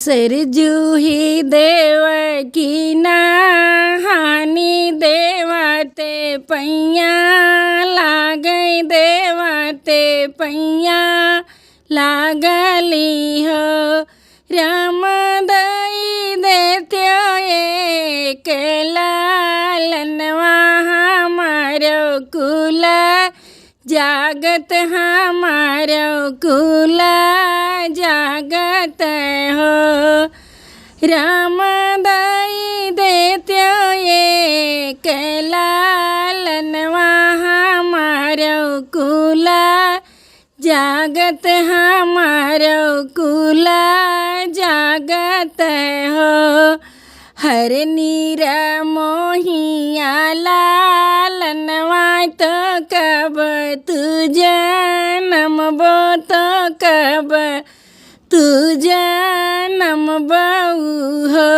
सरजूही देवकी नहानी देवते पैया लागई देवते पैया लागली हो राम दई देत्यो एक लालनवा हमारो कुल जागत हमारो कुल जागत हो राम दई देत्यो एक लालनवा हमारो कुल जागत हमारो कुल जागत हो हर नीरा मोहिया लालनवा तो कब तू जन्म बो तो कब तू जन्म बऊ हो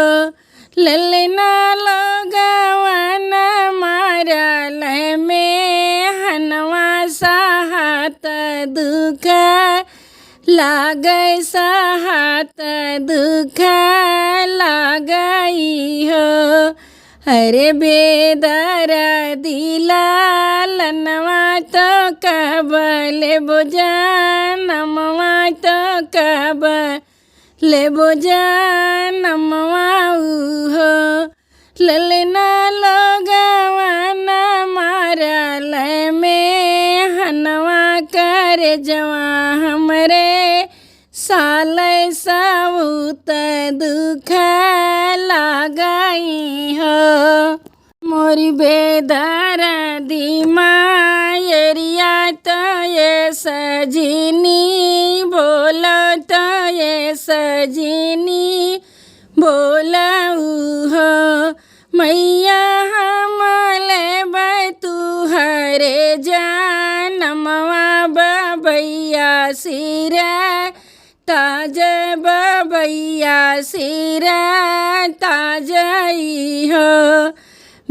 ललना लोगवन मारल में हनवा साहत दुख लागै साहत दुख लागई हो अरे बेदर दिला लनवा तो कब लेबो जनमवा तो कब लेबो जनमवा हो ललना लोगवन मारल में हनवा कर जवा हमरे साल साउत दुख लागई हो मोरी बेदर दिमायरिया तो ये सजनी बोलो तो ये सजनी बोलऊ हो मैया हमले तू हरे जानमवा बबैया सिरा ताज बबैया सिरा ताजई हो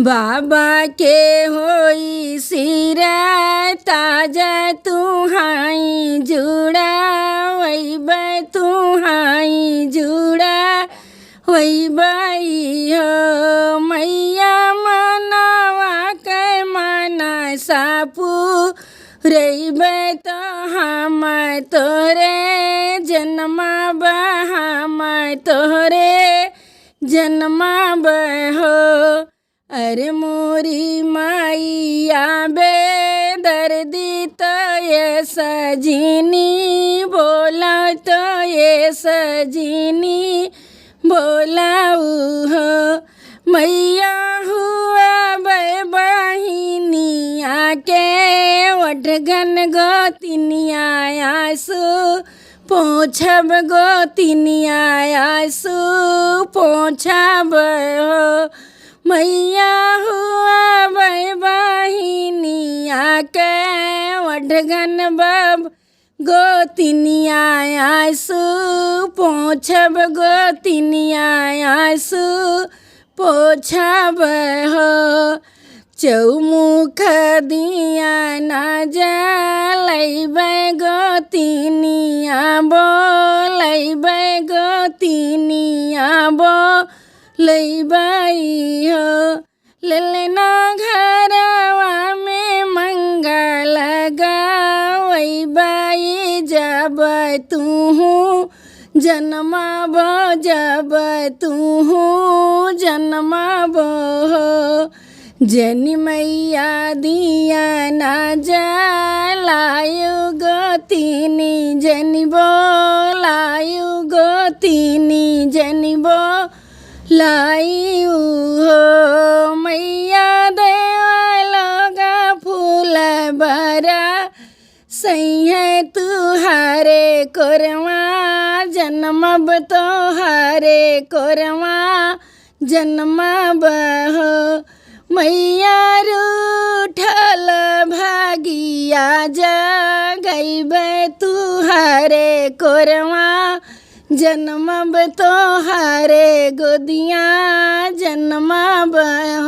बाबा के होई सिरा ताज तुहाई जुड़ा वैब तुहाई जुड़ा वैबई हो मैया मनवा के मना सापू रईब तो हम तोरे जन्मा हम तोरे जन्मा हो अरे मोरी माइया बेदर्दी तो ये सजनी बोला तो ये सजनी बोलाऊ हो मैया हुआ बहिनिया के वटगन गोतिनिया आसू पोछब गोतिनिया आसू पोछब हो मैया हुआ बहिनिया के वटगन बब गोतिनिया आसू पोछब गोतिनिया आसू पोछब हो चौमुख दिया ना जलैब गोतिनिया बोलैब गोतिनिया बोलैबई हो ललना घरवा में मंगल गावैबई जब तूहू जन्मब जब तूहू जन्मब हो जनी मैया दिया ना जलायु गोतिनी जनी बोलायु गोतिनी जनी बोलायु हो मैया देवलोगा फूल बरा सही है तुहारे कोरवा जन्मब तोहारे कोरवा जन्मब हो मैया रूठल भागिया जगैब तुहारे कोरवा जन्मब तोहारे गोदिया जन्मब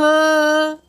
हो।